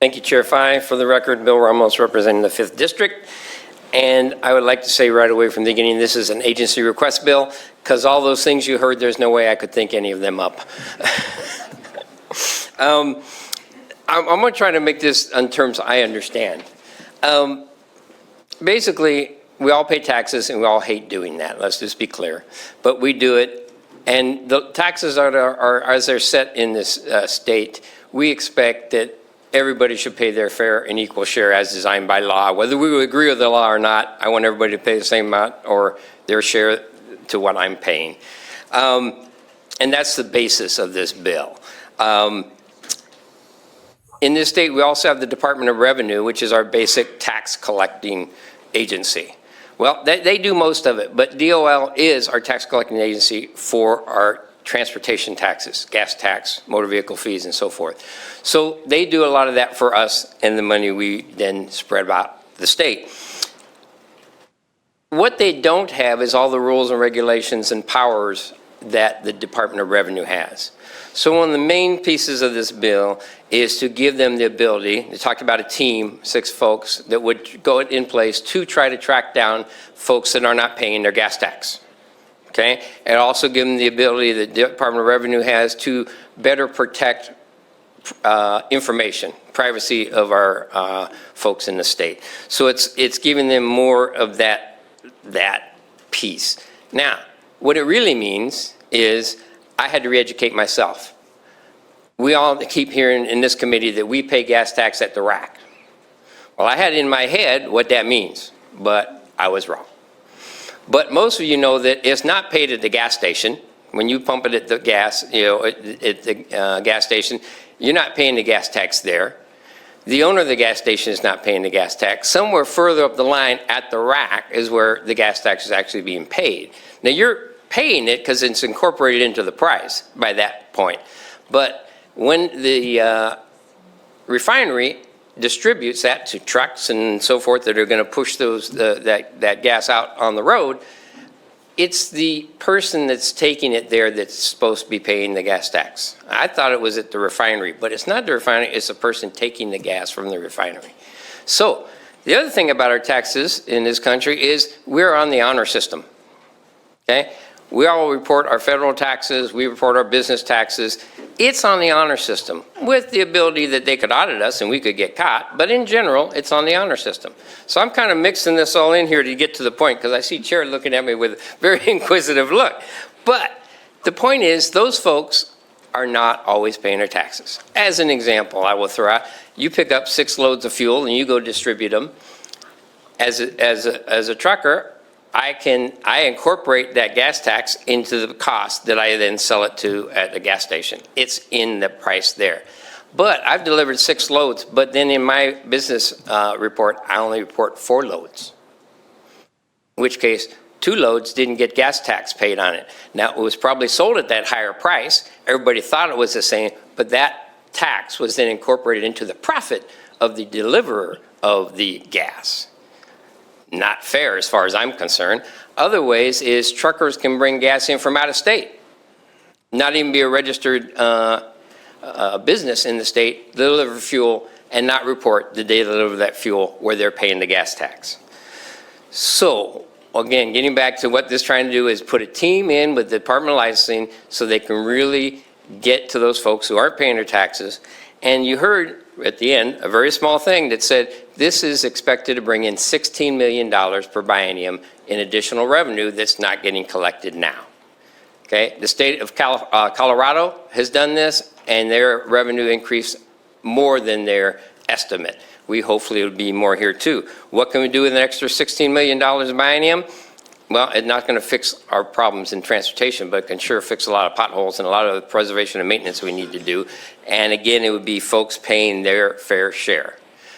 Thank you, Chair Fye. For the record, Bill Ramos representing the 5th District. And I would like to say right away from the beginning, this is an agency request bill, because all those things you heard, there's no way I could think any of them up. I'm going to try to make this in terms I understand. Basically, we all pay taxes and we all hate doing that. Let's just be clear. But we do it. And the taxes are as they're set in this state, we expect that everybody should pay their fair and equal share as designed by law. Whether we would agree with the law or not, I want everybody to pay the same amount or their share to what I'm paying. And that's the basis of this bill. In this state, we also have the Department of Revenue, which is our basic tax collecting agency. Well, they do most of it, but DOL is our tax collecting agency for our transportation taxes, gas tax, motor vehicle fees, and so forth. So they do a lot of that for us, and the money we then spread about the state. What they don't have is all the rules and regulations and powers that the Department of Revenue has. So one of the main pieces of this bill is to give them the ability, they talked about a team, 6 folks, that would go in place to try to track down folks that are not paying their gas tax. Okay? And also give them the ability that the Department of Revenue has to better protect information, privacy of our folks in the state. So it's giving them more of that piece. Now, what it really means is I had to re-educate myself. We all keep hearing in this committee that we pay gas tax at the rack. Well, I had in my head what that means, but I was wrong. But most of you know that it's not paid at the gas station. When you pump it at the gas, at the gas station, you're not paying the gas tax there. The owner of the gas station is not paying the gas tax. Somewhere further up the line at the rack is where the gas tax is actually being paid. Now you're paying it because it's incorporated into the price by that point. But when the refinery distributes that to trucks and so forth that are going to push that gas out on the road, it's the person that's taking it there that's supposed to be paying the gas tax. I thought it was at the refinery, but it's not the refinery, it's the person taking the gas from the refinery. So the other thing about our taxes in this country is we're on the honor system. Okay? We all report our federal taxes, we report our business taxes. It's on the honor system with the ability that they could audit us and we could get caught, but in general, it's on the honor system. So I'm kind of mixing this all in here to get to the point because I see Chair looking at me with a very inquisitive look. But the point is those folks are not always paying their taxes. As an example, I will throw out, you pick up 6 loads of fuel and you go distribute them. As a trucker, I incorporate that gas tax into the cost that I then sell it to at the gas station. It's in the price there. But I've delivered 6 loads, but then in my business report, I only report 4 loads. In which case, 2 loads didn't get gas tax paid on it. Now, it was probably sold at that higher price. Everybody thought it was the same, but that tax was then incorporated into the profit of the deliverer of the gas. Not fair as far as I'm concerned. Other ways is truckers can bring gas in from out of state, not even be a registered business in the state, deliver fuel and not report the day they deliver that fuel where they're paying the gas tax. So again, getting back to what this is trying to do is put a team in with the Department of Licensing so they can really get to those folks who aren't paying their taxes. And you heard at the end a very small thing that said this is expected to bring in $16 million per biennium in additional revenue that's not getting collected now. Okay, the state of Colorado has done this and their revenue increased more than their estimate. We hopefully it would be more here too. What can we do with an extra $16 million a biennium? Well, it's not going to fix our problems in transportation, but it can sure fix a lot of potholes and a lot of the preservation and maintenance we need to do. And again, it would be folks paying their fair share.